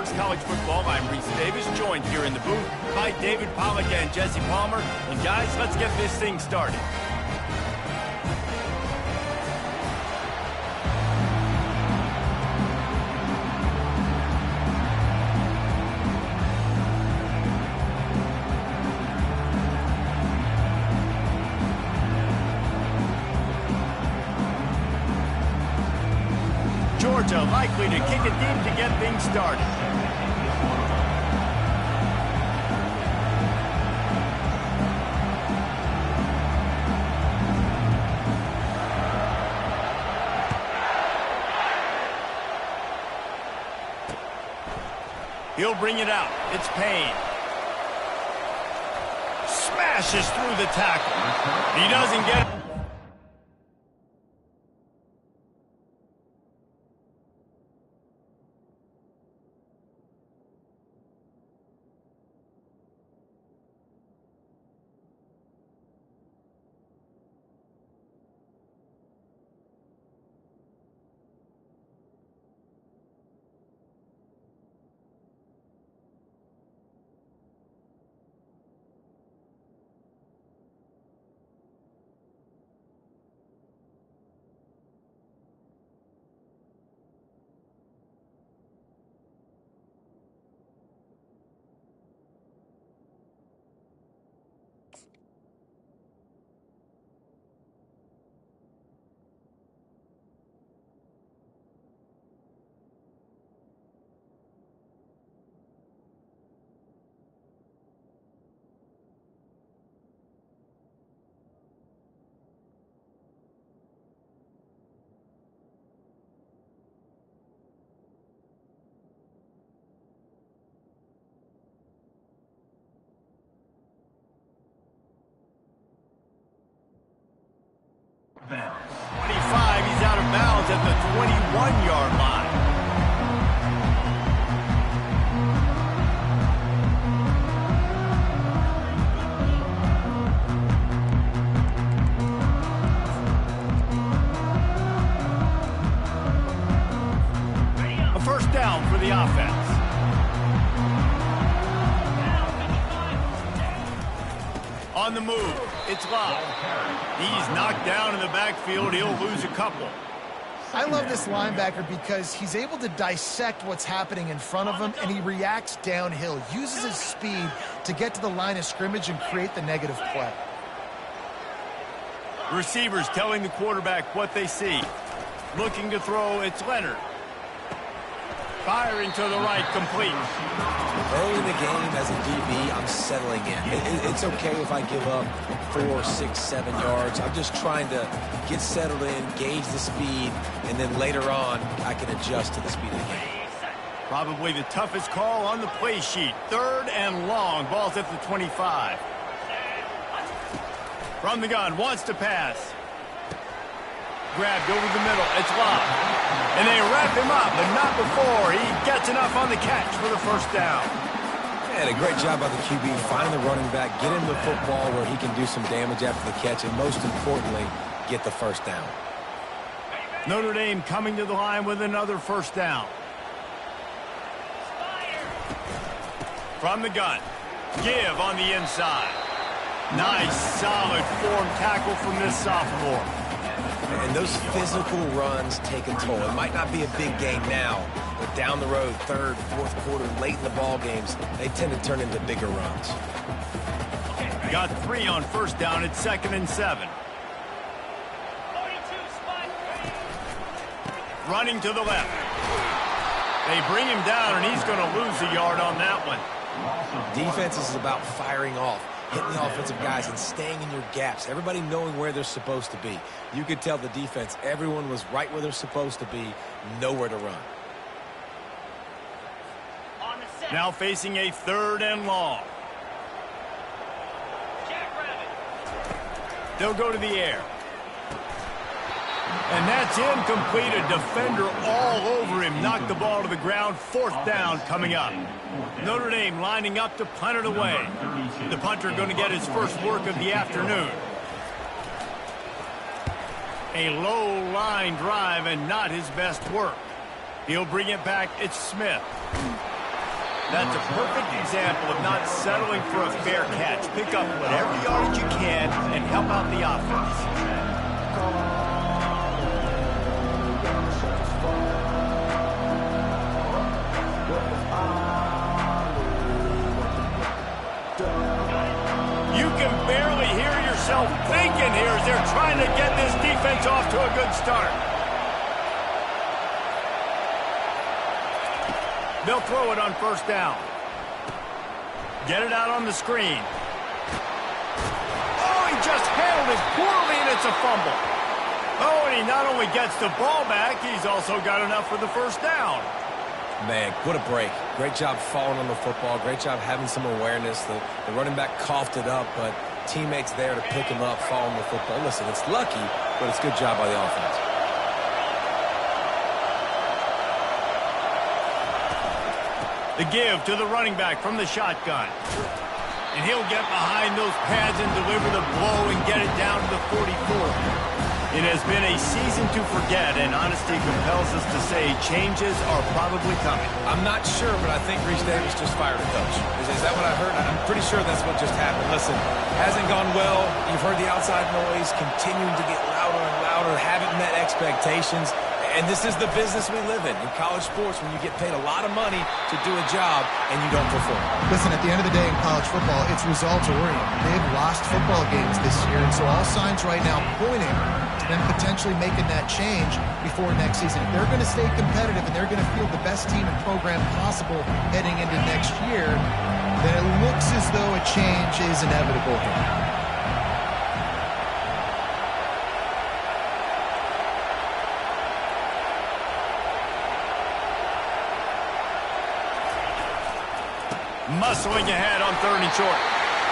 Talks College Football. I'm Reese Davis, joined here in the booth by David Pollack and Jesse Palmer. And guys, let's get this thing started. Georgia likely to kick it deep to get things started. He'll bring it out. It's Payne. Smashes through the tackle. He doesn't get it. Bounds. 25, he's out of bounds at the 21-yard line. A first down for the offense. On the move, it's Love. He's knocked down in the backfield. He'll lose a couple. I love this linebacker because he's able to dissect what's happening in front of him, and he reacts downhill, uses his speed to get to the line of scrimmage and create the negative play. Receivers telling the quarterback what they see. Looking to throw, it's Leonard. Firing to the right, complete. Early in the game, as a DB, I'm settling in. It's okay if I give up 4, 6, 7 yards. I'm just trying to get settled in, gauge the speed, and then later on, I can adjust to the speed of the game. Probably the toughest call on the play sheet. 3rd and long. Ball's at the 25. From the gun, wants to pass. Grabbed over the middle. It's Love. And they wrap him up, but not before he gets enough on the catch for the first down. And a great job by the QB, finding the running back, get him the football where he can do some damage after the catch, and most importantly, get the first down. Notre Dame coming to the line with another first down. From the gun, give on the inside. Nice, solid form tackle from this sophomore. And those physical runs take a toll. It might not be a big game now, but down the road, 3rd, 4th quarter, late in the ball games, they tend to turn into bigger runs. Got 3 on first down at 2nd and 7. Running to the left. They bring him down, and he's going to lose a yard on that one. Defense is about firing off, hitting the offensive guys and staying in your gaps. Everybody knowing where they're supposed to be. You could tell the defense, everyone was right where they're supposed to be, nowhere to run. Now facing a 3rd and long. They'll go to the air. And that's incomplete. A defender all over him. Knocked the ball to the ground. 4th down coming up. Notre Dame lining up to punt it away. The punter going to get his first work of the afternoon. A low line drive and not his best work. He'll bring it back. It's Smith. That's a perfect example of not settling for a fair catch. Pick up whatever yardage you can and help out the offense. You can barely hear yourself thinking here as they're trying to get this defense off to a good start. They'll throw it on first down. Get it out on the screen. Oh, he just handled it poorly, and it's a fumble. Oh, and he not only gets the ball back, he's also got enough for the first down. Man, what a break. Great job falling on the football. Great job having some awareness. The running back coughed it up, but teammates there to pick him up, fall on the football. Listen, it's lucky, but it's a good job by the offense. The give to the running back from the shotgun. And he'll get behind those pads and deliver the blow and get it down to the 44. It has been a season to forget, and honesty compels us to say changes are probably coming. I'm not sure, but I think Reese Davis just fired a coach. Is that what I heard? I'm pretty sure that's what just happened. Listen, hasn't gone well. You've heard the outside noise continuing to get louder and louder, haven't met expectations. And this is the business we live in college sports, when you get paid a lot of money to do a job and you don't perform. Listen, at the end of the day in college football, it's results-oriented. They've lost football games this year, and so all signs right now pointing to them potentially making that change before next season. If they're going to stay competitive and they're going to field the best team and program possible heading into next year, then it looks as though a change is inevitable here. Muscling ahead on 3rd and short.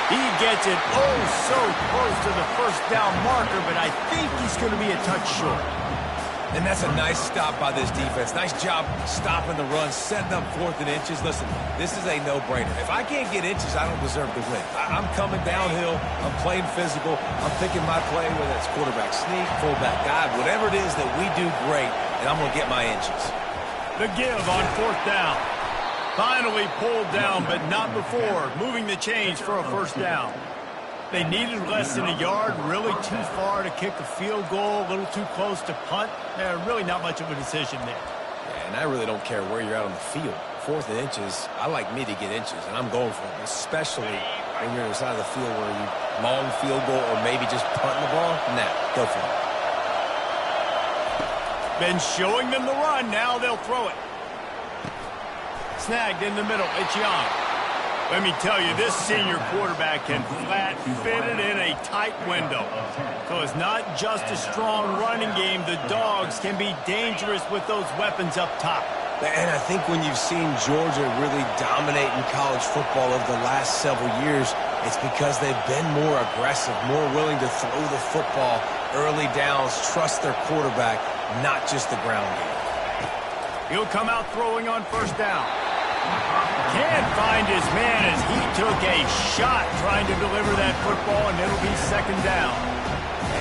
He gets it oh so close to the first down marker, but I think he's going to be a touch short. And that's a nice stop by this defense. Nice job stopping the run, setting up 4th and inches. Listen, this is a no-brainer. If I can't get inches, I don't deserve to win. I'm coming downhill. I'm playing physical. I'm picking my play, whether it's quarterback sneak, fullback dive, whatever it is that we do great, and I'm going to get my inches. The give on 4th down. Finally pulled down, but not before. Moving the chains for a first down. They needed less than a yard, really too far to kick a field goal, a little too close to punt. Really not much of a decision there. Yeah, and I really don't care where you're out on the field. 4th and inches, I like me to get inches, and I'm going for them, especially when you're on the side of the field where you long field goal or maybe just punting the ball. Nah, go for it. Been showing them the run. Now they'll throw it. Snagged in the middle. It's Young. Let me tell you, this senior quarterback can flat fit it in a tight window. So it's not just a strong running game. The Dogs can be dangerous with those weapons up top. And I think when you've seen Georgia really dominate in college football over the last several years, it's because they've been more aggressive, more willing to throw the football, early downs, trust their quarterback, not just the ground game. He'll come out throwing on first down. Can't find his man as he took a shot trying to deliver that football, and it'll be 2nd down.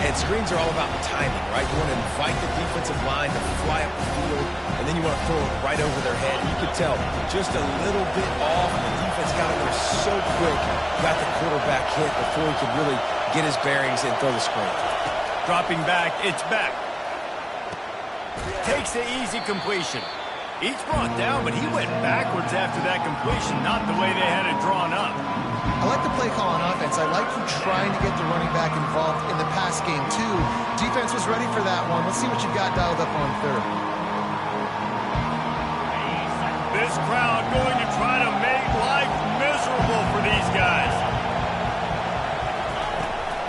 And screens are all about timing, right? You want to invite the defensive line to fly up the field, and then you want to throw it right over their head. And you can tell just a little bit off, and the defense got in there so quick, got the quarterback hit before he could really get his bearings and throw the screen. Dropping back, it's back. Takes the easy completion. He's brought down, but he went backwards after that completion, not the way they had it drawn up. I like the play call on offense. I like you trying to get the running back involved in the pass game, too. Defense was ready for that one. Let's see what you've got dialed up on 3rd. This crowd going to try to make life miserable for these guys.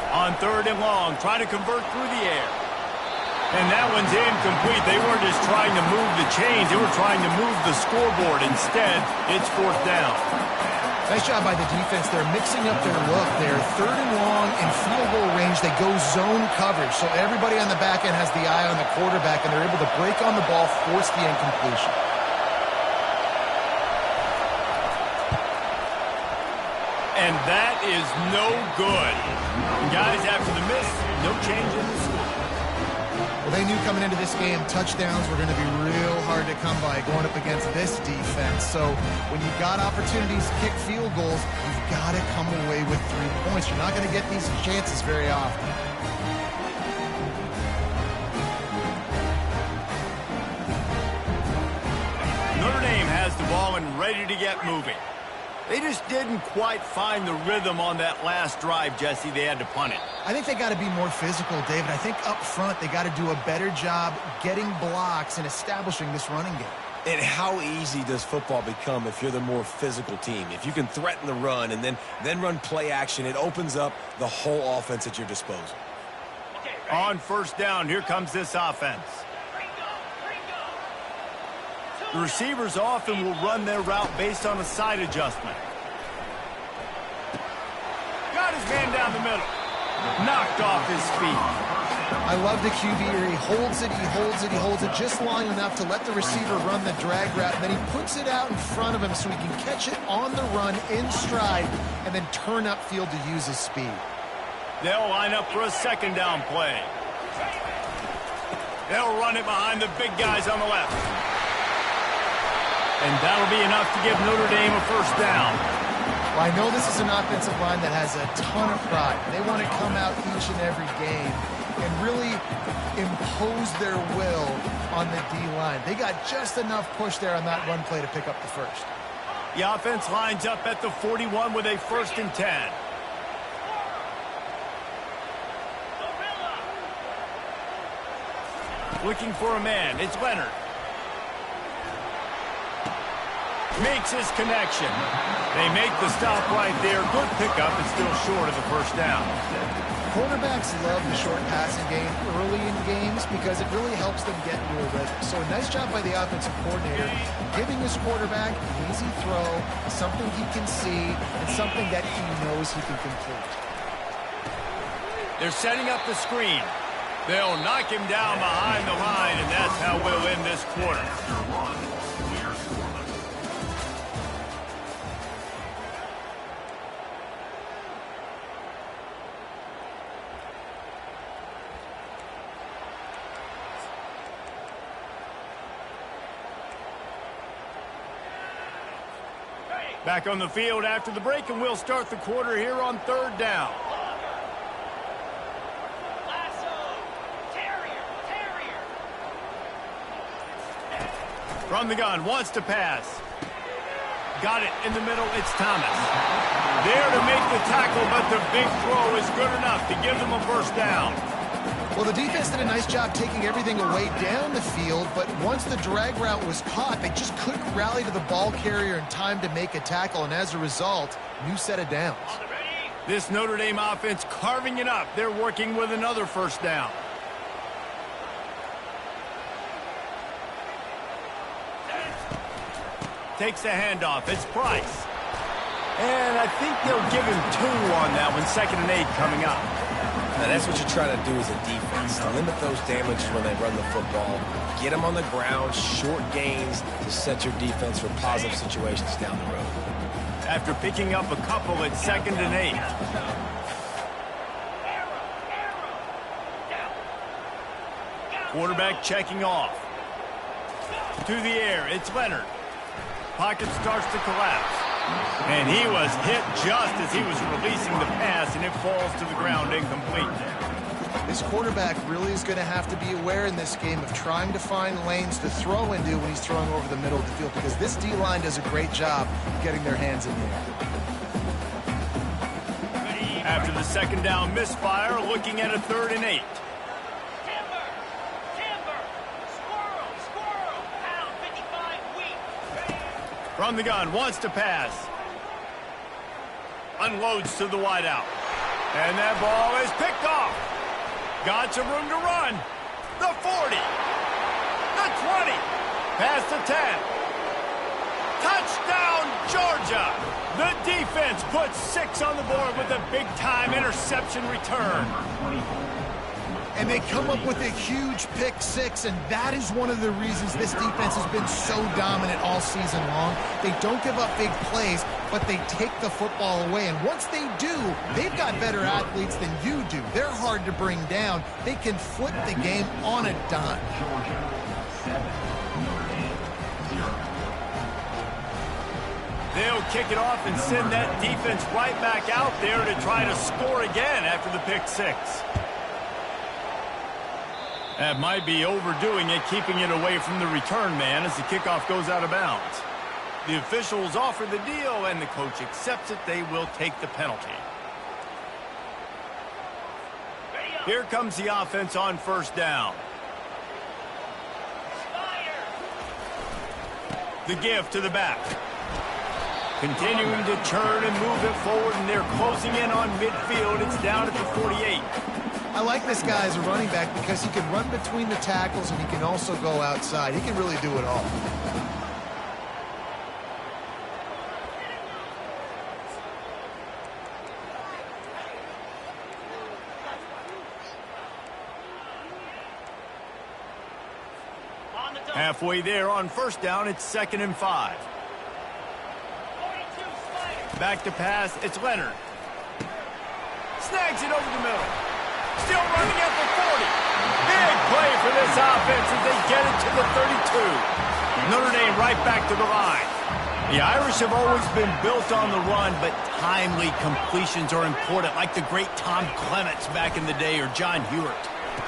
On 3rd and long, trying to convert through the air. And that one's incomplete. They weren't just trying to move the chains. They were trying to move the scoreboard. Instead, it's 4th down. Nice job by the defense. They're mixing up their look there. 3rd and long in field goal range. They go zone coverage. So everybody on the back end has the eye on the quarterback, and they're able to break on the ball, force the incompletion. And that is no good. And guys, after the miss, no change in the score. Well, They knew coming into this game, touchdowns were going to be real hard to come by going up against this defense. So when you've got opportunities to kick field goals, you've got to come away with 3 points. You're not going to get these chances very often. Notre Dame has the ball and ready to get moving. They just didn't quite find the rhythm on that last drive, Jesse. They had to punt it. I think they got to be more physical, David. I think up front they got to do a better job getting blocks and establishing this running game. And how easy does football become if you're the more physical team? If you can threaten the run and then run play action, it opens up the whole offense at your disposal. On first down, here comes this offense. The receivers often will run their route based on a side adjustment. Got his man down the middle. Knocked off his feet. I love the QB here. He holds it, he holds it, he holds it just long enough to let the receiver run the drag route, and then he puts it out in front of him so he can catch it on the run in stride and then turn upfield to use his speed. They'll line up for a second down play. They'll run it behind the big guys on the left. And that'll be enough to give Notre Dame a first down. Well, I know this is an offensive line that has a ton of pride. They want to come out each and every game and really impose their will on the D-line. They got just enough push there on that run play to pick up the first. The offense lines up at the 41 with a 1st and 10. Looking for a man. It's Leonard. Makes his connection. They make the stop right there. Good pickup. It's still short of the first down. Quarterbacks love the short passing game early in games because it really helps them get into a rhythm. So a nice job by the offensive coordinator giving his quarterback an easy throw, something he can see, and something that he knows he can complete. They're setting up the screen. They'll knock him down behind the line, and that's how we'll end this quarter. Back on the field after the break, and we'll start the quarter here on 3rd down. From the gun, wants to pass. Got it in the middle, it's Thomas. There to make the tackle, but the big throw is good enough to give them a first down. Well, the defense did a nice job taking everything away down the field, but once the drag route was caught, they just couldn't rally to the ball carrier in time to make a tackle, and as a result, new set of downs. This Notre Dame offense carving it up. They're working with another first down. Takes the handoff. It's Price. And I think they'll give him 2 on that one. 2nd and 8 coming up. Now, that's what you're trying to do as a defense. To limit those damages when they run the football. Get them on the ground, short gains to set your defense for positive situations down the road. After picking up a couple at 2nd and 8. Quarterback checking off. To the air, it's Leonard. Pocket starts to collapse. And he was hit just as he was releasing the pass, and it falls to the ground incomplete. This quarterback really is going to have to be aware in this game of trying to find lanes to throw into when he's throwing over the middle of the field, because this D-line does a great job getting their hands in the air. After the 2nd down misfire, looking at a 3rd and 8. From the gun, wants to pass. Unloads to the wideout. And that ball is picked off. Got some room to run. The 40. The 20. Past the 10. Touchdown, Georgia. The defense puts 6 on the board with a big-time interception return. And they come up with a huge pick six, and that is one of the reasons this defense has been so dominant all season long. They don't give up big plays, but they take the football away. And once they do, they've got better athletes than you do. They're hard to bring down. They can flip the game on a dime. They'll kick it off and send that defense right back out there to try to score again after the pick six. That might be overdoing it, keeping it away from the return man as the kickoff goes out of bounds. The officials offer the deal, and the coach accepts it. They will take the penalty. Here comes the offense on first down. The give to the back. Continuing to churn and move it forward, and they're closing in on midfield. It's down at the 48. I like this guy as a running back because he can run between the tackles and he can also go outside. He can really do it all. Halfway there on first down, it's 2nd and 5. Back to pass, it's Leonard. Snags it over the middle. Still running at the 40. Big play for this offense as they get it to the 32. Notre Dame right back to the line. The Irish have always been built on the run, but timely completions are important, like the great Tom Clements back in the day or John Hewart.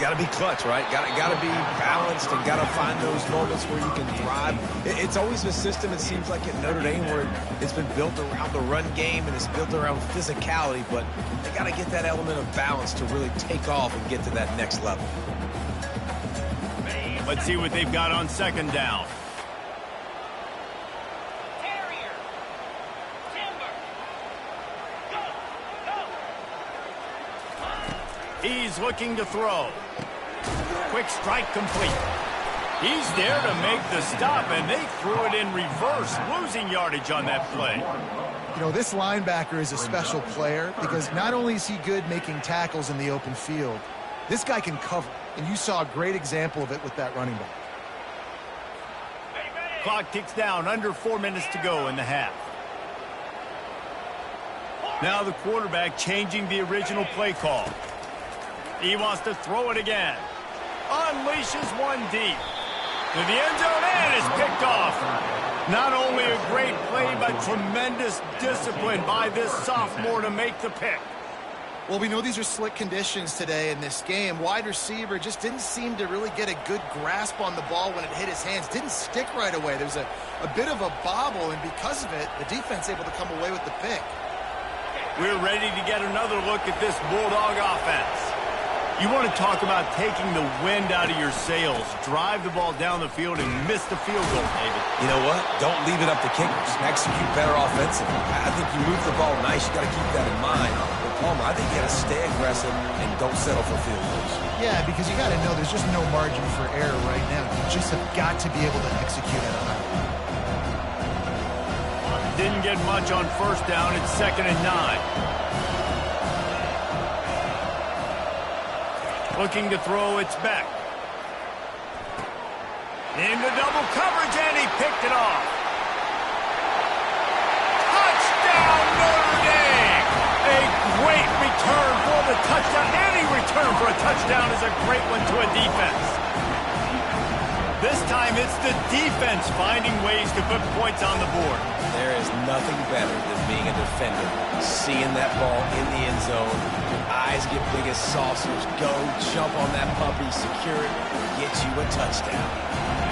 Got to be clutch, right? Got to be balanced and got to find those moments where you can thrive. It's always a system, it seems like, at Notre Dame where it's been built around the run game and it's built around physicality, but they got to get that element of balance to really take off and get to that next level. Let's see what they've got on 2nd down. He's looking to throw. Quick strike complete. He's there to make the stop, and they threw it in reverse, losing yardage on that play. You know, this linebacker is a special player because not only is he good making tackles in the open field, this guy can cover, and you saw a great example of it with that running back. Clock ticks down, under 4 minutes to go in the half. Now the quarterback changing the original play call. He wants to throw it again. Unleashes one deep. To the end zone, and is picked off. Not only a great play, but tremendous discipline by this sophomore to make the pick. Well, we know these are slick conditions today in this game. Wide receiver just didn't seem to really get a good grasp on the ball when it hit his hands. Didn't stick right away. There's a bit of a bobble, and because of it, the defense able to come away with the pick. We're ready to get another look at this Bulldog offense. You want to talk about taking the wind out of your sails. Drive the ball down the field and miss the field goal, David. You know what? Don't leave it up to kickers. Execute better offensively. I think you move the ball nice. You got to keep that in mind. But Palmer, I think you got to stay aggressive and don't settle for field goals. Yeah, because you got to know there's just no margin for error right now. You just have got to be able to execute at a high level. Didn't get much on first down. It's 2nd and 9. Looking to throw, it's Beck. Into double coverage, and he picked it off. Touchdown, Notre Dame! A great return for the touchdown. Any return for a touchdown is a great one to a defense. This time, it's the defense finding ways to put points on the board. There is nothing better than being a defender, seeing that ball in the end zone. Your eyes get big as saucers. Go, jump on that puppy, secure it, get you a touchdown.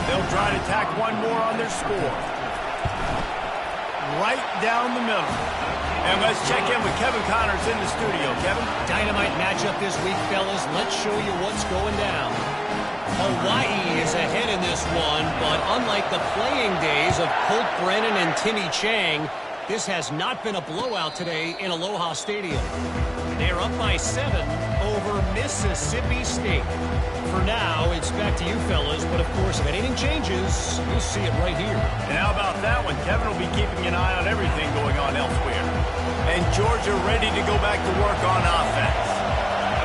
They'll try to tack one more on their score. Right down the middle. And let's check in with Kevin Connors in the studio. Kevin? Dynamite matchup this week, fellas. Let's show you what's going down. Hawaii is ahead in this one, but unlike the playing days of Colt Brennan and Timmy Chang, this has not been a blowout today in Aloha Stadium. They're up by 7 over Mississippi State. For now, it's back to you fellas, but of course, if anything changes, you'll see it right here. And how about that one? Kevin will be keeping an eye on everything going on elsewhere. And Georgia ready to go back to work on offense.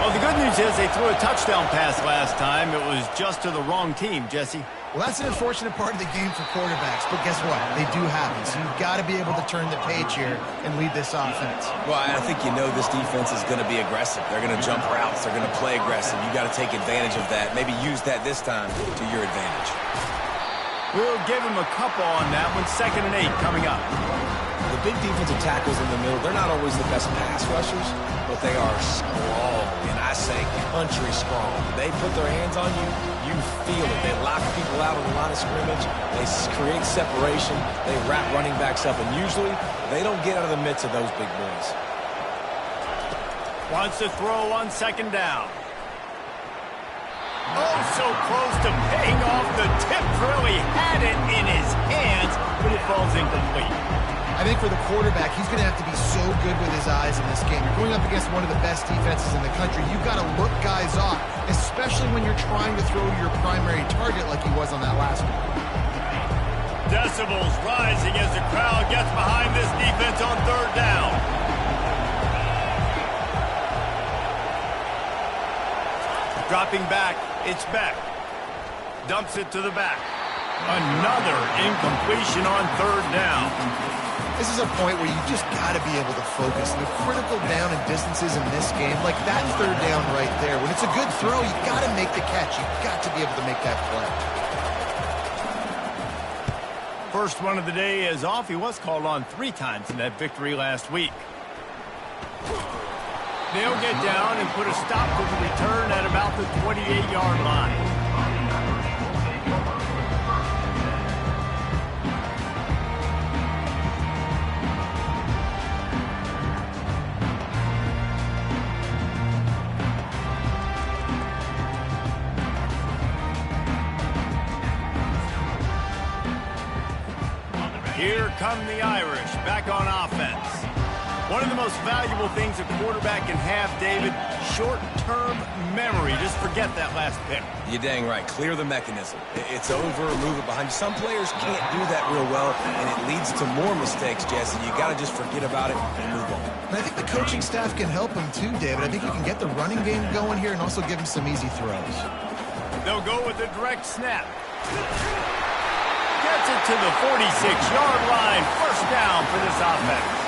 Well, Well, the good news is they threw a touchdown pass last time. It was just to the wrong team, Jesse. Well, that's an unfortunate part of the game for quarterbacks, but guess what? They do happen, so you've got to be able to turn the page here and lead this offense. Well, I think you know this defense is going to be aggressive. They're going to jump routes. They're going to play aggressive. You got to take advantage of that. Maybe use that this time to your advantage. We'll give him a couple on that one. 2nd and 8 coming up. The big defensive tackles in the middle, they're not always the best pass rushers, but they are strong, and I say country strong. They put their hands on you, you feel it. They lock people out on the line of scrimmage. They create separation. They wrap running backs up, and usually they don't get out of the midst of those big boys. Wants to throw on 2nd down. Oh, so close to paying off the tip drill. He had it in his hands, but it falls incomplete. I think for the quarterback, he's going to have to be so good with his eyes in this game. You're going up against one of the best defenses in the country. You've got to look guys off, especially when you're trying to throw your primary target like he was on that last one. Decibels rising as the crowd gets behind this defense on 3rd down. Dropping back, it's Beck. Dumps it to the back. Another incompletion on 3rd down. This is a point where you just got to be able to focus. The critical down and distances in this game, like that 3rd down right there, when it's a good throw, you got to make the catch. You got to be able to make that play. First one of the day is off. He was called on 3 times in that victory last week. They'll get down and put a stop to the return at about the 28-yard line. Here come the Irish, back on offense. One of the most valuable things a quarterback can have, David, short-term memory. Just forget that last pick. You're dang right. Clear the mechanism. It's over, move it behind you. Some players can't do that real well, and it leads to more mistakes, Jesse. You got to just forget about it and move on. And I think the coaching staff can help him too, David. I think you can get the running game going here and also give him some easy throws. They'll go with a direct snap. Gets it to the 46-yard line. 1st down for this offense.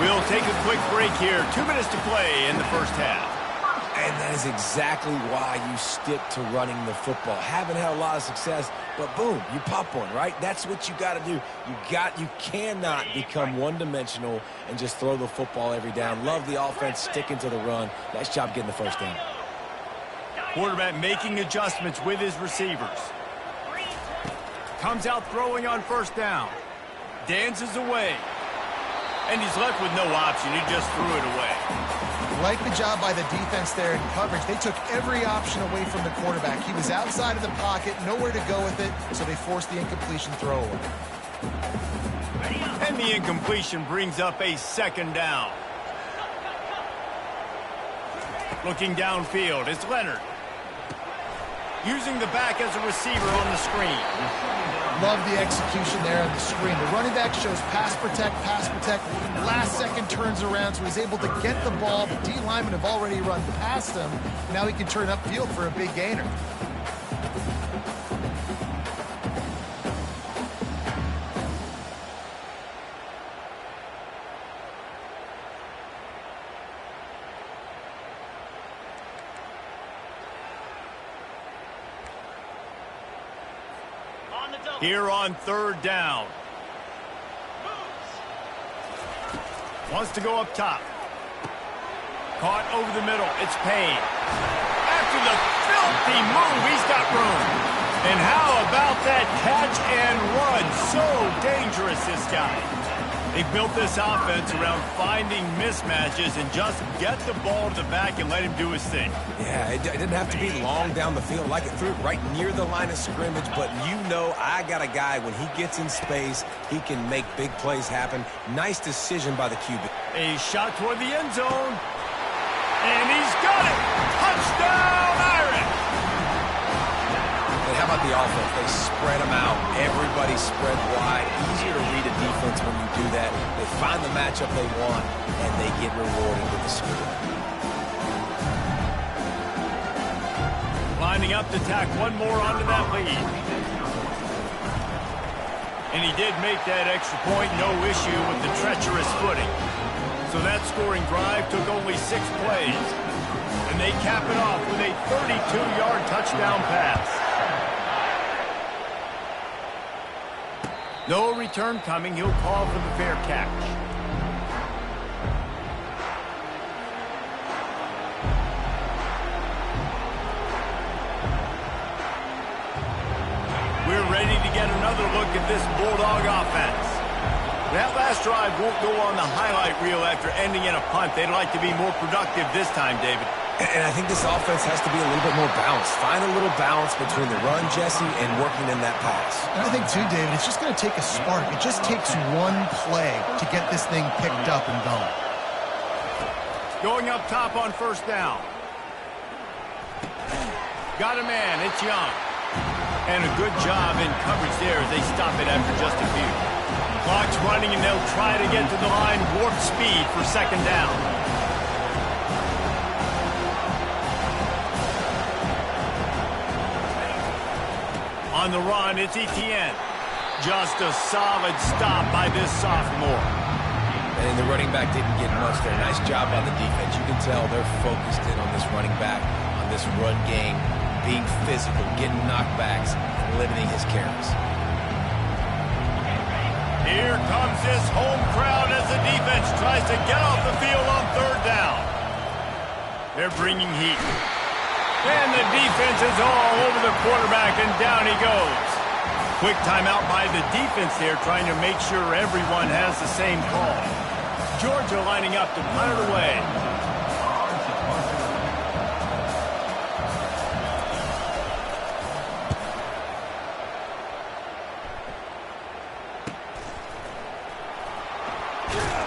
We'll take a quick break here. 2 minutes to play in the 1st half. And that is exactly why you stick to running the football. Haven't had a lot of success, but boom, you pop one, right? That's what you got to do. You cannot become one-dimensional and just throw the football every down. Love the offense sticking to the run. Nice job getting the 1st down. Quarterback making adjustments with his receivers. Comes out throwing on 1st down. Dances away. And he's left with no option. He just threw it away. Like the job by the defense there in coverage. They took every option away from the quarterback. He was outside of the pocket, nowhere to go with it, so they forced the incompletion throw away. And the incompletion brings up a 2nd down. Looking downfield, it's Leonard. Using the back as a receiver on the screen. Love the execution there on the screen. The running back shows pass protect, pass protect. Last second turns around, so he's able to get the ball. The D linemen have already run past him. Now he can turn upfield for a big gainer. Here on 3rd down. Wants to go up top. Caught over the middle. It's Payne. After the filthy move, he's got room. And how about that catch and run? So dangerous, this guy. They built this offense around finding mismatches and just get the ball to the back and let him do his thing. Yeah, it didn't have to be long down the field. Like it threw it right near the line of scrimmage, but you know I got a guy, when he gets in space, he can make big plays happen. Nice decision by the QB. A shot toward the end zone. And he's got it! Touchdown, Irish! And how about the offense? They spread them out. Everybody spread wide. Easier to read a defense when you do that. They find the matchup they want, and they get rewarded with the score. lining up to tack one more onto that lead. And he did make that extra point, no issue with the treacherous footing. So that scoring drive took only 6 plays. And they cap it off with a 32-yard touchdown pass. No return coming. He'll call for the fair catch. We're ready to get another look at this Bulldog offense. That last drive won't go on the highlight reel after ending in a punt. They'd like to be more productive this time, David. And I think this offense has to be a little bit more balanced. Find a little balance between the run, Jesse, and working in that pass. And I think, too, David, it's just going to take a spark. It just takes one play to get this thing picked up and going. Going up top on first down. Got a man. It's Young. And a good job in coverage there as they stop it after just a few. Clock's running, and they'll try to get to the line warp speed for second down. On the run, it's Etienne. Just a solid stop by this sophomore. And the running back didn't get much there. Nice job by the defense. You can tell they're focused in on this running back, on this run game, being physical, getting knockbacks, and limiting his carries. Here comes this home crowd as the defense tries to get off the field on third down. They're bringing heat. And the defense is all over the quarterback, and down he goes. Quick timeout by the defense there, trying to make sure everyone has the same call. Georgia lining up to punt it away.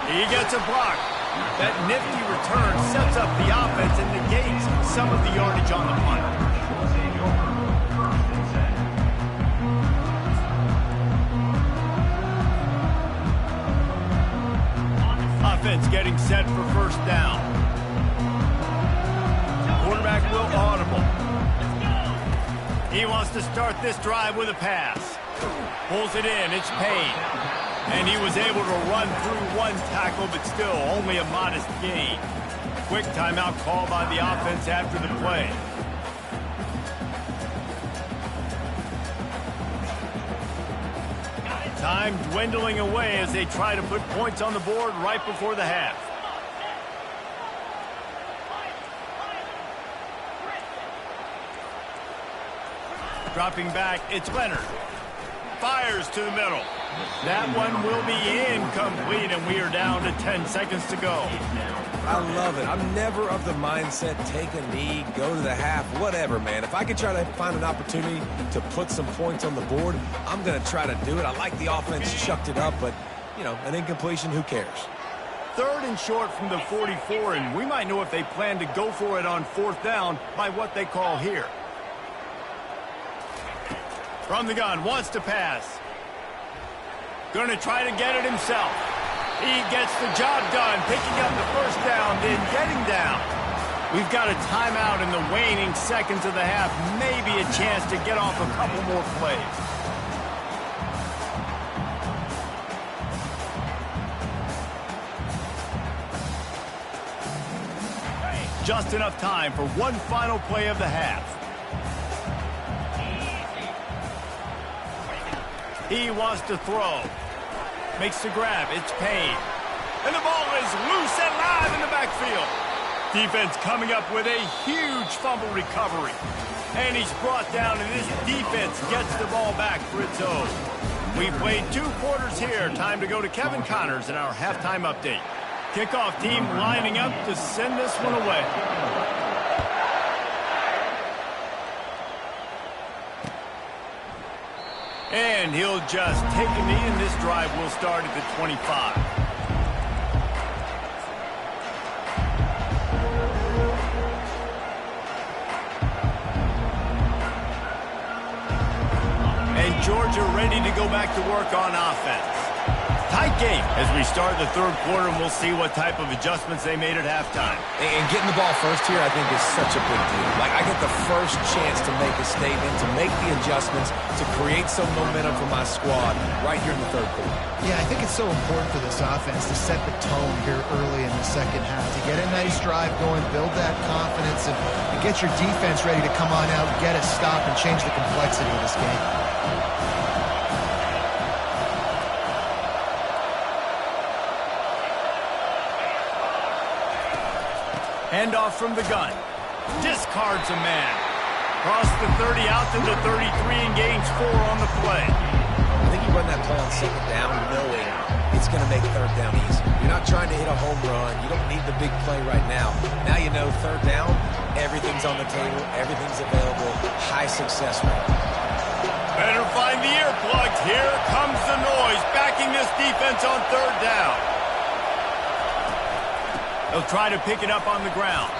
He gets a block. That nifty return sets up the offense and negates some of the yardage on the punt. Offense getting set for first down. Quarterback will audible. He wants to start this drive with a pass. Pulls it in. It's Payne. And he was able to run through one tackle, but still only a modest gain. Quick timeout call by the offense after the play. Time dwindling away as they try to put points on the board right before the half. Dropping back, it's Leonard. Fires to the middle. That one will be incomplete, and we are down to 10 seconds to go. I love it. I'm never of the mindset, take a knee, go to the half, whatever, man. If I can try to find an opportunity to put some points on the board, I'm going to try to do it. I like the offense chucked it up, but, you know, an incompletion, who cares? Third and short from the 44, and we might know if they plan to go for it on fourth down by what they call here. From the gun, wants to pass. Going to try to get it himself. He gets the job done, picking up the first down, then getting down. We've got a timeout in the waning seconds of the half. Maybe a chance to get off a couple more plays. Just enough time for one final play of the half. He wants to throw. Makes the grab. It's Payne. And the ball is loose and live in the backfield. Defense coming up with a huge fumble recovery. And he's brought down, and this defense gets the ball back for its own. We played 2 quarters here. Time to go to Kevin Connors in our halftime update. Kickoff team lining up to send this one away. And he'll just take a knee, and this drive will start at the 25. And Georgia ready to go back to work on offense. Tight game as we start the third quarter, and we'll see what type of adjustments they made at halftime. And getting the ball first here, I think, is such a big deal. Like, I get the first chance to make a statement, to make the adjustments, to create some momentum for my squad right here in the third quarter. Yeah, I think it's so important for this offense to set the tone here early in the second half, to get a nice drive going, build that confidence, and get your defense ready to come on out, get a stop, and change the complexity of this game. Handoff from the gun. Discards a man. Cross the 30 out to the 33 and gains 4 on the play. I think you run that play on second down knowing it's going to make third down easy. You're not trying to hit a home run. You don't need the big play right now. Now you know third down, everything's on the table, everything's available, high success rate. Better find the earplugs. Here comes the noise, backing this defense on third down. They'll try to pick it up on the ground.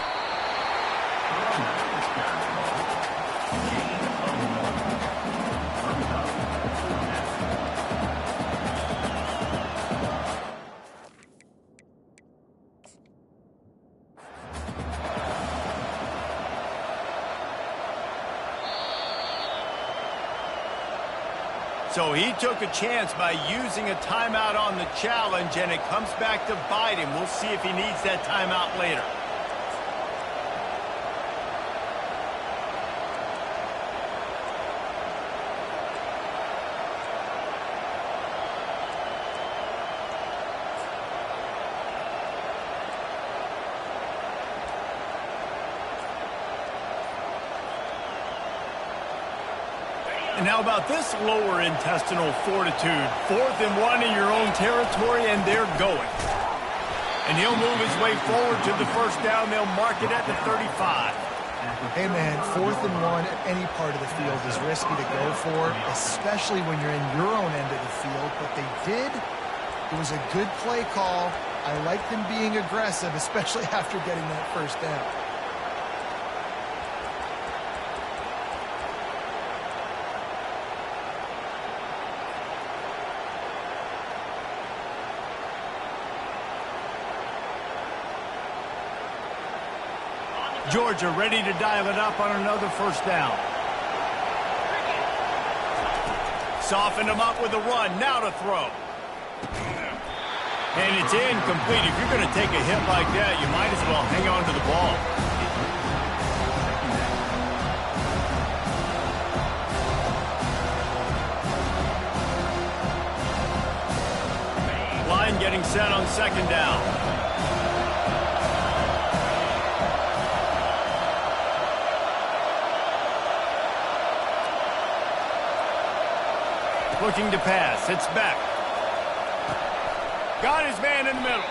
So he took a chance by using a timeout on the challenge, and it comes back to bite him. We'll see if he needs that timeout later. And how about this lower intestinal fortitude? 4th and 1 in your own territory, and they're going. And he'll move his way forward to the first down. They'll mark it at the 35. Hey, man, 4th and 1 at any part of the field is risky to go for, especially when you're in your own end of the field. But they did. It was a good play call. I like them being aggressive, especially after getting that first down. Georgia ready to dial it up on another first down. Softened him up with a run. Now to throw. And it's incomplete. If you're going to take a hit like that, you might as well hang on to the ball. Line getting set on second down. Looking to pass. It's Beck. Got his man in the middle.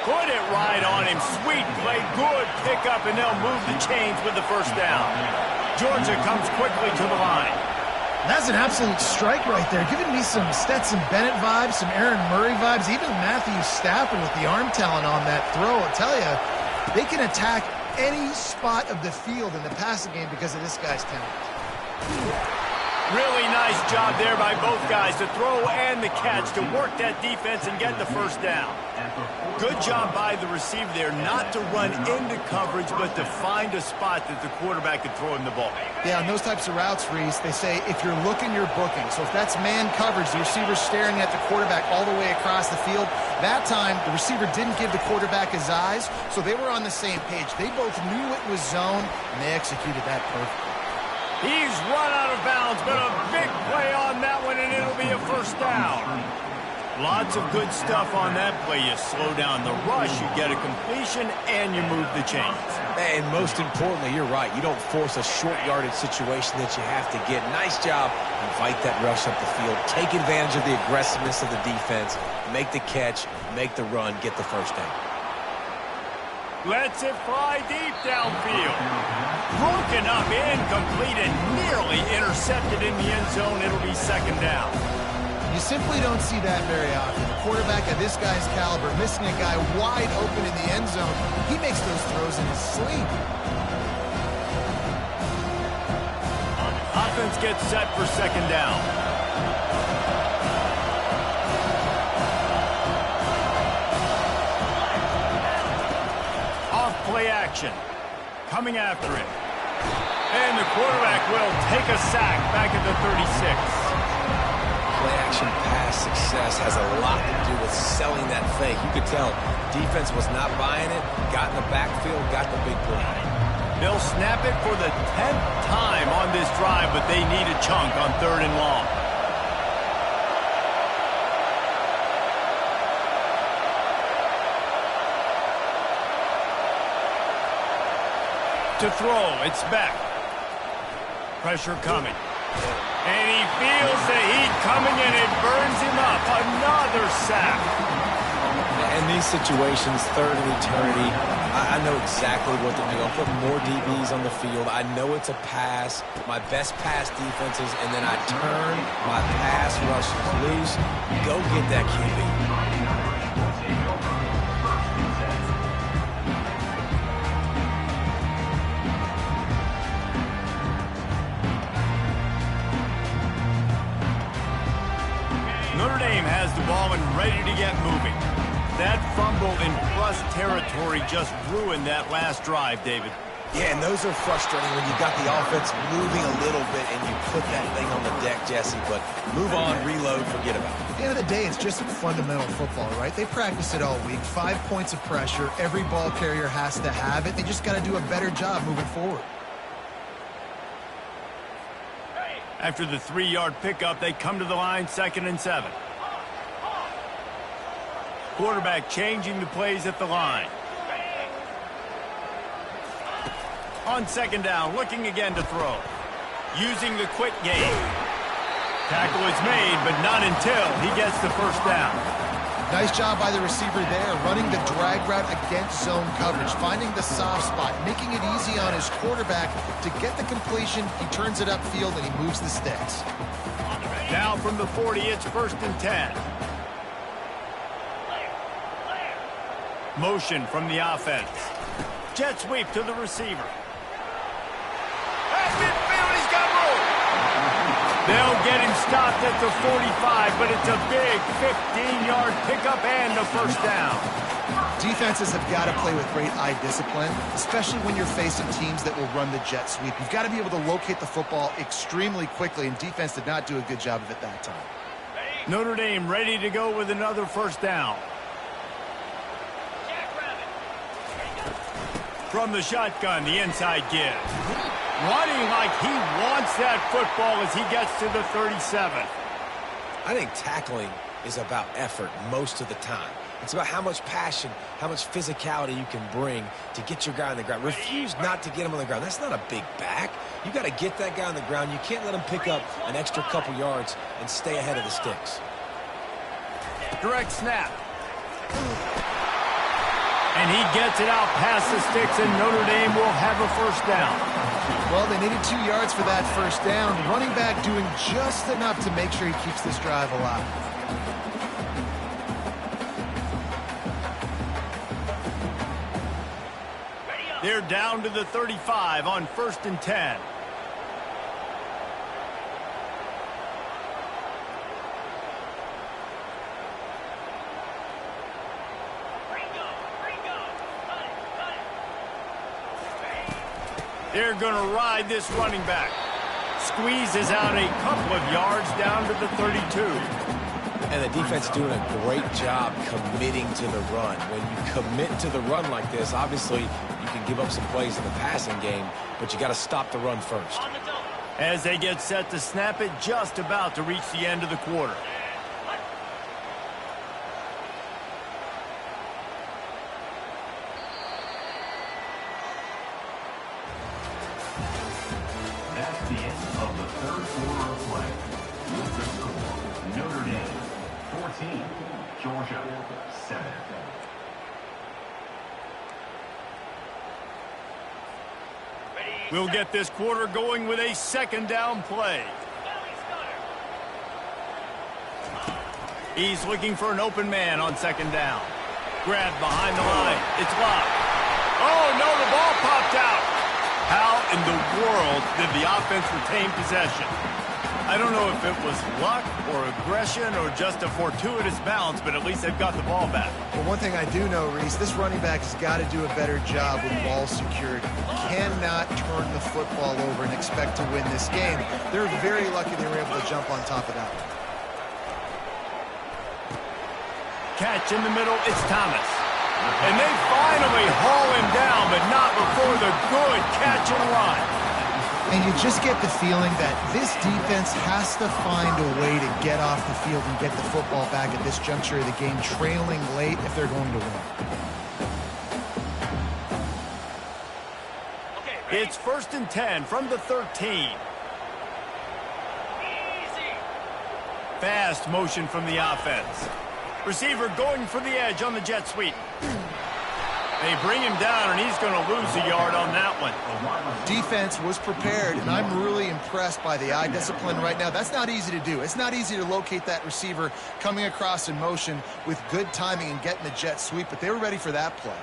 Put it right on him. Sweet play. Good pickup, and they'll move the chains with the first down. Georgia comes quickly to the line. That's an absolute strike right there. Giving me some Stetson Bennett vibes, some Aaron Murray vibes, even Matthew Stafford with the arm talent on that throw. I'll tell you, they can attack any spot of the field in the passing game because of this guy's talent. Really nice job there by both guys, the throw and the catch, to work that defense and get the first down. Good job by the receiver there, not to run into coverage, but to find a spot that the quarterback could throw him the ball. Yeah, on those types of routes, Reese, they say if you're looking, you're booking. So if that's man coverage, the receiver's staring at the quarterback all the way across the field. That time, the receiver didn't give the quarterback his eyes, so they were on the same page. They both knew it was zone, and they executed that perfectly. He's run out of bounds, but a big play on that one, and it'll be a first down. Lots of good stuff on that play. You slow down the rush, you get a completion, and you move the chains. And most importantly, you're right. You don't force a short yardage situation that you have to get. Nice job. Invite that rush up the field. Take advantage of the aggressiveness of the defense. Make the catch, make the run, get the first down. Lets it fly deep downfield. Broken up, incomplete, and nearly intercepted in the end zone. It'll be second down. You simply don't see that very often. A quarterback of this guy's caliber missing a guy wide open in the end zone. He makes those throws in his sleep. Offense gets set for second down. play action. Coming after it. And the quarterback will take a sack back at the 36. Play action pass success has a lot to do with selling that fake. You could tell defense was not buying it, got in the backfield, got the big play. They'll snap it for the 10th time on this drive, but they need a chunk on 3rd and long. To throw, it's Beck. Pressure coming. And he feels the heat coming, and it burns him up. Another sack. In these situations, 3rd and eternity, I know exactly what to do. I'll put more DBs on the field. I know it's a pass, my best pass defenses, and then I turn my pass rushers loose. Go get that QB. Notre Dame has the ball and ready to get moving. That fumble in plus territory just ruined that last drive, David. Yeah, and those are frustrating when you got the offense moving a little bit and you put that thing on the deck, Jesse. But move on, reload, forget about it. At the end of the day, it's just fundamental football, right? They practice it all week. 5 points of pressure. Every ball carrier has to have it. They just got to do a better job moving forward. After the 3-yard pickup, they come to the line, 2nd and 7. Quarterback changing the plays at the line. On 2nd down, looking again to throw. Using the quick game. Tackle is made, but not until he gets the 1st down. Nice job by the receiver there, running the drag route against zone coverage, finding the soft spot, making it easy on his quarterback to get the completion. He turns it upfield, and he moves the sticks. Now from the 40, it's 1st and 10. Motion from the offense. Jet sweep to the receiver. At midfield, he's got room. They'll get him stopped at the 45, but it's a big 15-yard pickup and a 1st down. Defenses have got to play with great eye discipline, especially when you're facing teams that will run the jet sweep. You've got to be able to locate the football extremely quickly, and defense did not do a good job of it that time. Notre Dame ready to go with another 1st down. From the shotgun, the inside give. Running like he wants that football as he gets to the 37. I think tackling is about effort most of the time. It's about how much passion, how much physicality you can bring to get your guy on the ground. Refuse not to get him on the ground. That's not a big back. You got to get that guy on the ground. You can't let him pick up an extra couple yards and stay ahead of the sticks. Direct snap. And he gets it out past the sticks, and Notre Dame will have a 1st down. Well, they needed 2 yards for that 1st down. Running back doing just enough to make sure he keeps this drive alive. They're down to the 35 on 1st and 10. They're going to ride this running back. Squeezes out a couple of yards down to the 32. And the defense is doing a great job committing to the run. When you commit to the run like this, obviously you can give up some plays in the passing game, but you got to stop the run first. As they get set to snap it, just about to reach the end of the quarter. That's the end of the 3rd quarter of play. With the score, Notre Dame 14, Georgia 7. We'll get this quarter going with a 2nd down play. He's looking for an open man on 2nd down. Grabbed behind the line. It's locked. Oh, no, the ball popped out. How in the world did the offense retain possession? I don't know if it was luck or aggression or just a fortuitous bounce, but at least they've got the ball back. Well, one thing I do know, Reese, this running back has got to do a better job with ball security. Cannot turn the football over and expect to win this game. They're very lucky they were able to jump on top of that one. Catch in the middle, it's Thomas. And they finally haul him down, but not before the good catch and run. And you just get the feeling that this defense has to find a way to get off the field and get the football back at this juncture of the game, trailing late if they're going to win. It's 1st and 10 from the 13. Fast motion from the offense. Receiver going for the edge on the jet sweep. They bring him down, and he's going to lose a yard on that one. Defense was prepared, and I'm really impressed by the eye discipline right now. That's not easy to do. It's not easy to locate that receiver coming across in motion with good timing and getting the jet sweep, but they were ready for that play.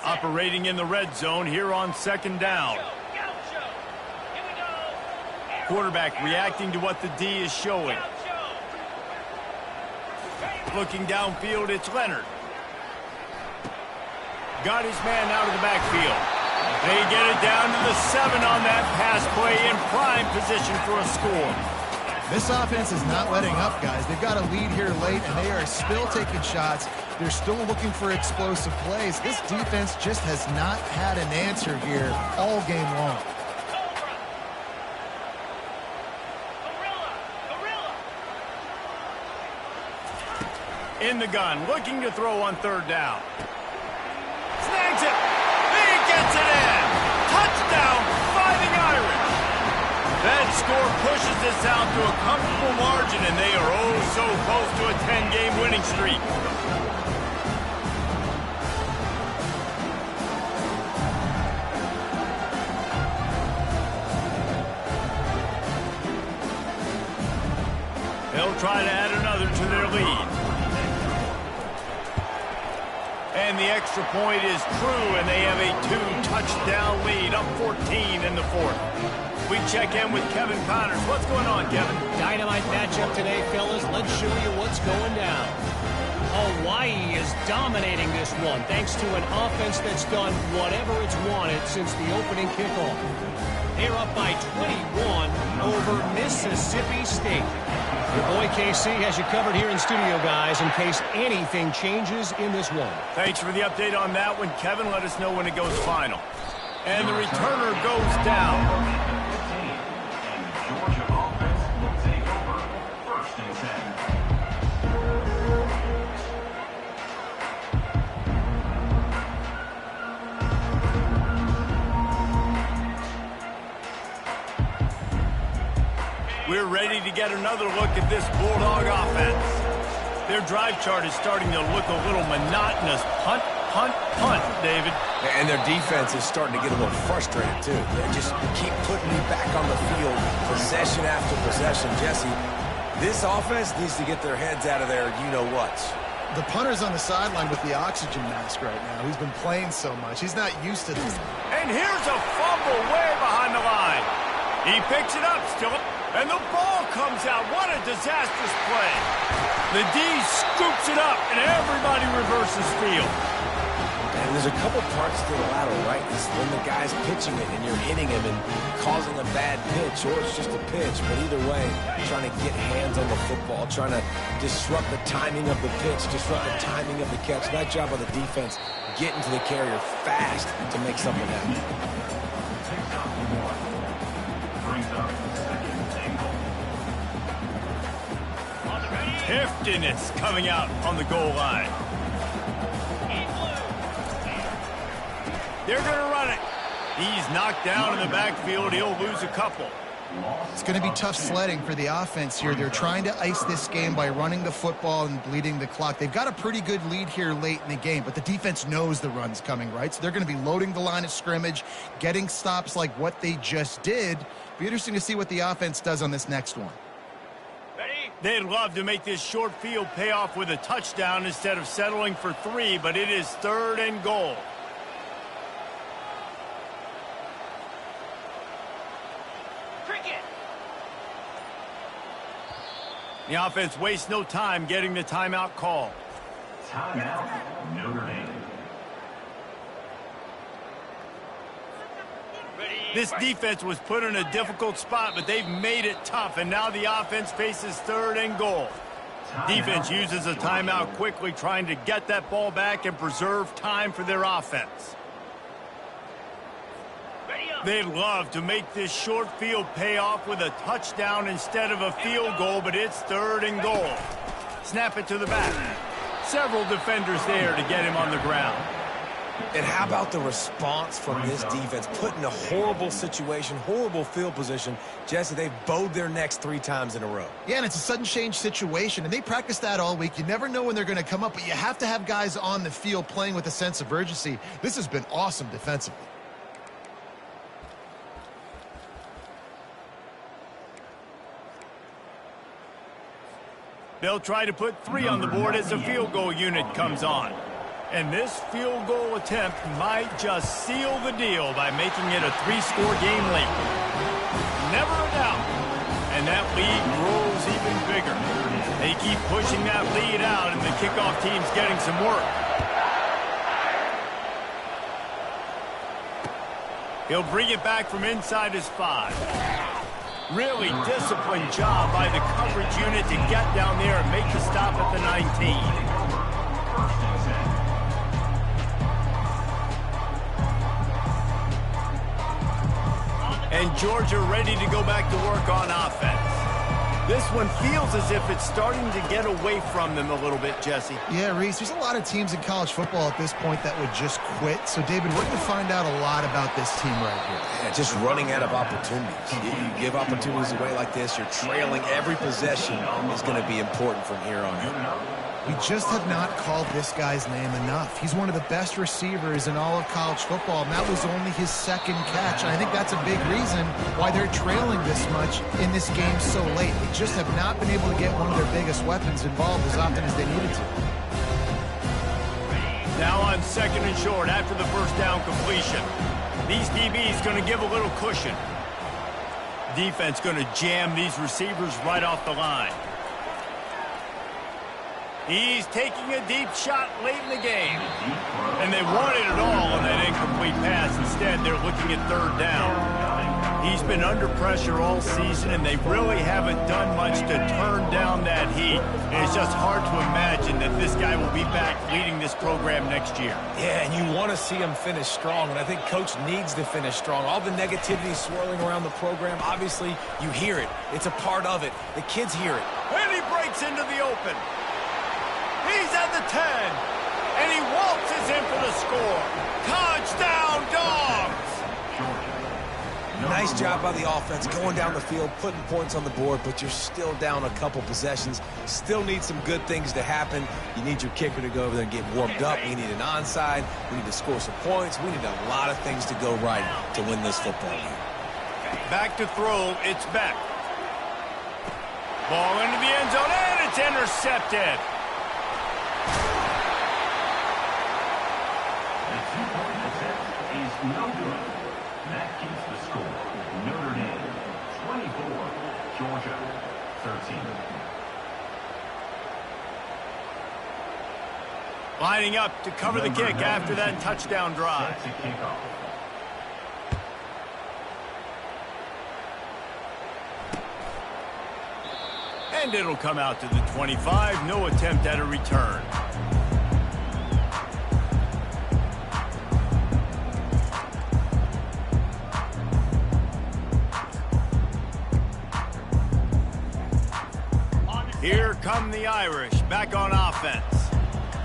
Operating in the red zone here on 2nd down. Quarterback reacting to what the D is showing. Looking downfield, it's Leonard. Got his man out of the backfield. They get it down to the 7 on that pass play in prime position for a score. This offense is not letting up, guys. They've got a lead here late, and they are still taking shots. They're still looking for explosive plays. This defense just has not had an answer here all game long. In the gun, looking to throw on 3rd down. Snags it. He gets it in. Touchdown, Fighting Irish. That score pushes this out to a comfortable margin, and they are oh so close to a 10-game winning streak. They'll try to add another to their lead. And the extra point is true, and they have a 2-touchdown lead, up 14 in the 4th. We check in with Kevin Connors. What's going on, Kevin? Dynamite matchup today, fellas. Let's show you what's going down. Hawaii is dominating this one thanks to an offense that's done whatever it's wanted since the opening kickoff. They're up by 21 over Mississippi State. Your boy KC has you covered here in studio, guys, in case anything changes in this one. Thanks for the update on that one, Kevin. Let us know when it goes final. And the returner goes down. And Georgia offense will take over 1st and 10. We're ready to get another look at this Bulldog offense. Their drive chart is starting to look a little monotonous. Punt, punt, punt, David. And their defense is starting to get a little frustrated, too. They just keep putting me back on the field, possession after possession. Jesse, this offense needs to get their heads out of there, you-know-what. The punter's on the sideline with the oxygen mask right now. He's been playing so much. He's not used to this. And here's a fumble way behind the line. He picks it up, still, and the ball comes out. What a disastrous play. The D scoops it up, and everybody reverses field. And there's a couple parts to the lateral, right? It's when the guy's pitching it and you're hitting him and causing a bad pitch, or it's just a pitch. But either way, trying to get hands on the football, trying to disrupt the timing of the pitch, disrupt the timing of the catch. Nice job on the defense getting to the carrier fast to make something happen. Heftiness coming out on the goal line. They're going to run it. He's knocked down in the backfield. He'll lose a couple. It's going to be tough sledding for the offense here. They're trying to ice this game by running the football and bleeding the clock. They've got a pretty good lead here late in the game, but the defense knows the run's coming, right? So they're going to be loading the line of scrimmage, getting stops like what they just did. Be interesting to see what the offense does on this next one. They'd love to make this short field pay off with a touchdown instead of settling for 3, but it is 3rd and goal. The offense wastes no time getting the timeout call. Timeout, Notre Dame. This defense was put in a difficult spot, but they've made it tough, and now the offense faces 3rd and goal. Defense uses a timeout quickly, trying to get that ball back and preserve time for their offense. They'd love to make this short field pay off with a touchdown instead of a field goal, but it's 3rd and goal. Snap it to the back. Several defenders there to get him on the ground. And how about the response from this defense? Put in a horrible situation, horrible field position. Jesse, they've bowed their necks 3 times in a row. Yeah, and it's a sudden change situation, and they practice that all week. You never know when they're going to come up, but you have to have guys on the field playing with a sense of urgency. This has been awesome defensively. They'll try to put 3 on the board as the field goal unit comes on. And this field goal attempt might just seal the deal by making it a 3-score game lead. Never a doubt. And that lead grows even bigger. They keep pushing that lead out, and the kickoff team's getting some work. He'll bring it back from inside his 5. Really disciplined job by the coverage unit to get down there and make the stop at the 19. And Georgia ready to go back to work on offense. This one feels as if it's starting to get away from them a little bit, Jesse. Yeah, Reese, there's a lot of teams in college football at this point that would just quit. So, David, we're going to find out a lot about this team right here. Yeah, just running out of opportunities. You give opportunities away like this, you're trailing. Every possession is going to be important from here on out. We just have not called this guy's name enough. He's one of the best receivers in all of college football, and that was only his 2nd catch. And I think that's a big reason why they're trailing this much in this game so late. They just have not been able to get one of their biggest weapons involved as often as they needed to. Now on 2nd and short after the 1st down completion. These DBs going to give a little cushion. Defense going to jam these receivers right off the line. He's taking a deep shot late in the game. And they wanted it all on that incomplete pass. Instead, they're looking at 3rd down. He's been under pressure all season, and they really haven't done much to turn down that heat. And it's just hard to imagine that this guy will be back leading this program next year. Yeah, and you want to see him finish strong, and I think Coach needs to finish strong. All the negativity swirling around the program, obviously, you hear it. It's a part of it. The kids hear it. And he breaks into the open. He's at the 10, and he waltzes in for the score. Touchdown, Dogs! Nice job by the offense going down the field, putting points on the board, but you're still down a couple possessions. Still need some good things to happen. You need your kicker to go over there and get warmed up. We need an onside. We need to score some points. We need a lot of things to go right to win this football game. Back to throw, it's Beck. Ball into the end zone, and it's intercepted. The 2-point attempt is no good. That keeps the score. Notre Dame 24, Georgia 13. Lining up to cover the kick after that touchdown drive. Set to kick off. And it'll come out to the 25. No attempt at a return. Here come the Irish, back on offense.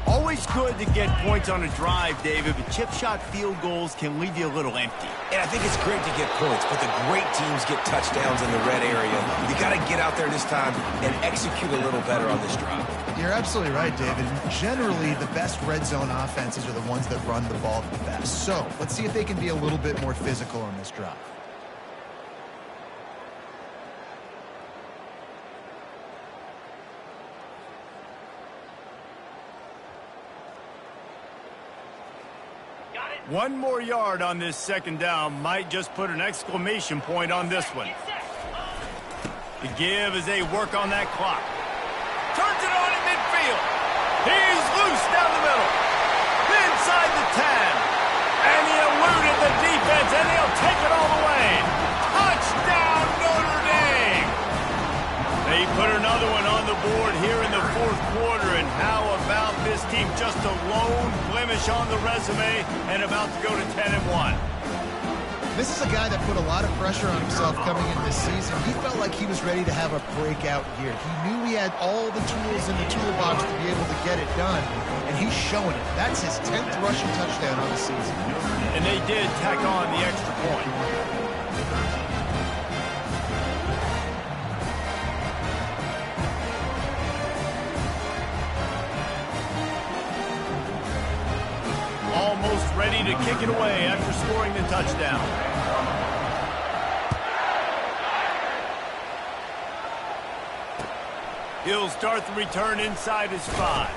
Always good to get points on a drive, David, but chip shot field goals can leave you a little empty. And I think it's great to get points, but the great teams get touchdowns in the red area. You got to get out there this time and execute a little better on this drive. You're absolutely right, David. Generally, the best red zone offenses are the ones that run the ball the best. So let's see if they can be a little bit more physical on this drive. One more yard on this 2nd down might just put an exclamation point on this one. The give as they work on that clock. Puts it on at midfield. He's loose down the middle. Inside the 10. And he eluded the defense, and he'll take it all the way. Touchdown, Notre Dame! They put another one on the board here in the fourth quarter, and how about this team? Just a lone blemish on the resume and about to go to 10-1. This is a guy that put a lot of pressure on himself coming into this season. He felt like he was ready to have a breakout year. He knew he had all the tools in the toolbox to be able to get it done, and he's showing it. That's his 10th rushing touchdown on the season. And they did tack on the extra point. Almost ready to kick it away after scoring the touchdown. He'll start the return inside his 5.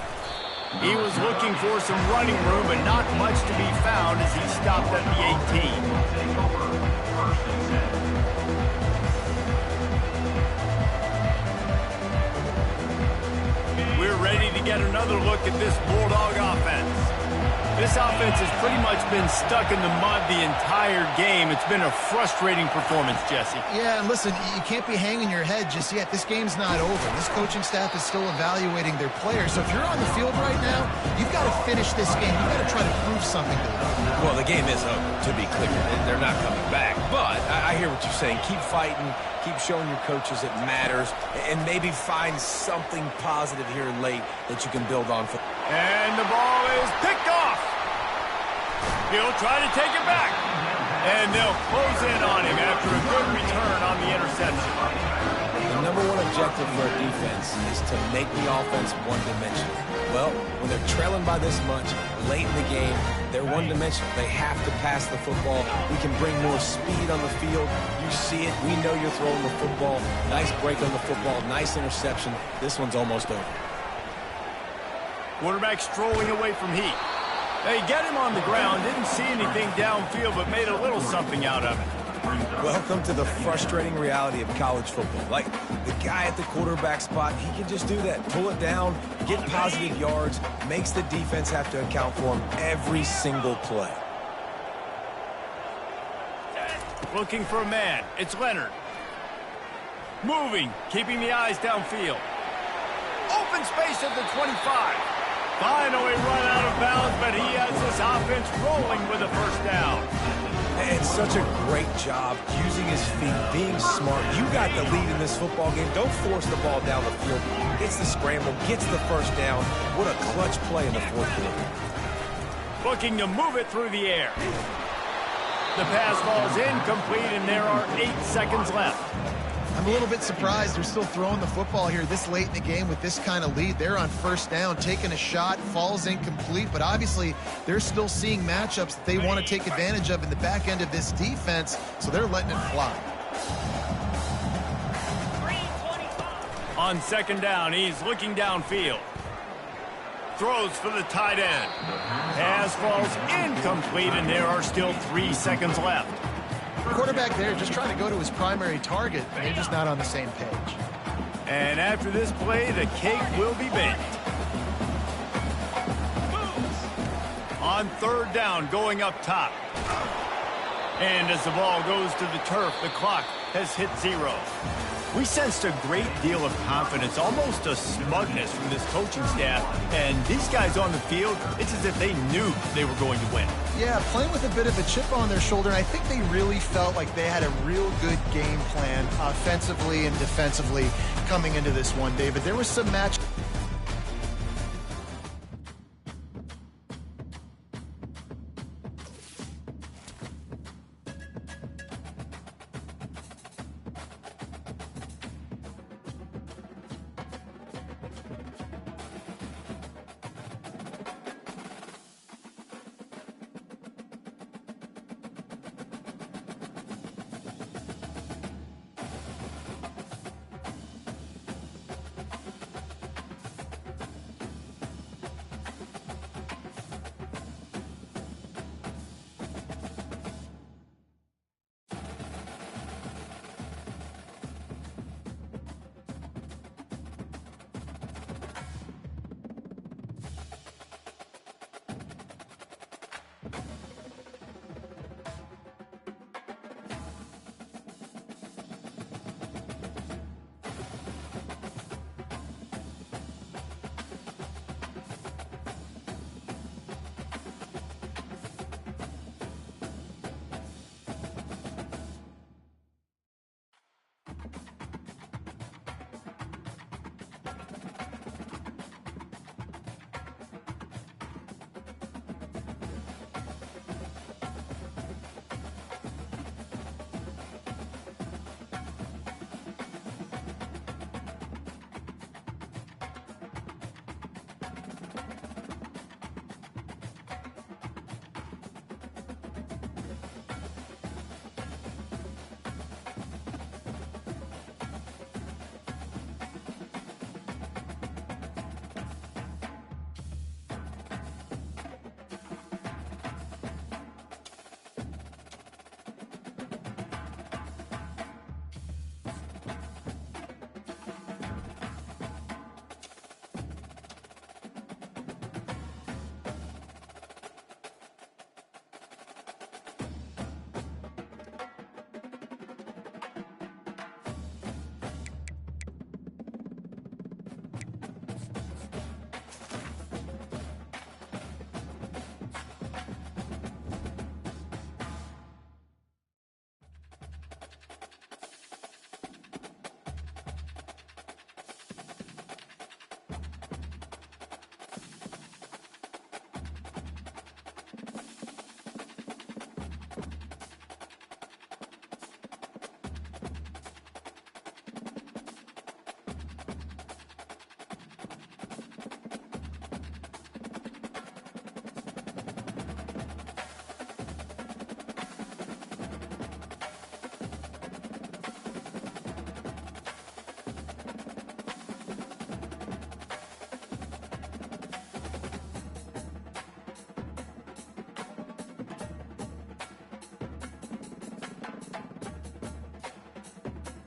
He was looking for some running room, but not much to be found as he stopped at the 18. We're ready to get another look at this Bulldog offense. This offense has pretty much been stuck in the mud the entire game. It's been a frustrating performance, Jesse. Yeah, and listen, you can't be hanging your head just yet. This game's not over. This coaching staff is still evaluating their players. So if you're on the field right now, you've got to finish this game. You've got to try to prove something to them. Well, the game is over, to be clear. They're not coming back. But I hear what you're saying. Keep fighting. Keep showing your coaches it matters. And maybe find something positive here late that you can build on. And the ball is picked off. He'll try to take it back. And they'll close in on him after a good return on the interception. The number one objective for a defense is to make the offense one-dimensional. Well, when they're trailing by this much, late in the game, they're one-dimensional. They have to pass the football. We can bring more speed on the field. You see it. We know you're throwing the football. Nice break on the football. Nice interception. This one's almost over. Quarterback strolling away from heat. They get him on the ground. Didn't see anything downfield, but made a little something out of it. Welcome to the frustrating reality of college football. Like, the guy at the quarterback spot, he can just do that. Pull it down, get positive yards, makes the defense have to account for him every single play. Looking for a man. It's Leonard. Moving, keeping the eyes downfield. Open space at the 25. Finally run out of bounds, but he has this offense rolling with a first down. And such a great job using his feet, being smart. You got the lead in this football game. Don't force the ball down the field. Gets the scramble, gets the first down. What a clutch play in the fourth quarter. Looking to move it through the air. The pass falls incomplete, and there are 8 seconds left. I'm a little bit surprised they're still throwing the football here this late in the game with this kind of lead. They're on first down, taking a shot, falls incomplete, but obviously they're still seeing matchups that they want to take advantage of in the back end of this defense, so they're letting it fly. On second down, he's looking downfield. Throws for the tight end. Pass falls incomplete, and there are still 3 seconds left. Quarterback there just trying to go to his primary target, and they're just not on the same page. And after this play, the cake will be baked. On third down, going up top. And as the ball goes to the turf, the clock has hit 0. We sensed a great deal of confidence, almost a smugness from this coaching staff. And these guys on the field, it's as if they knew they were going to win. Yeah, playing with a bit of a chip on their shoulder, and I think they really felt like they had a real good game plan offensively and defensively coming into this one, David. There was some match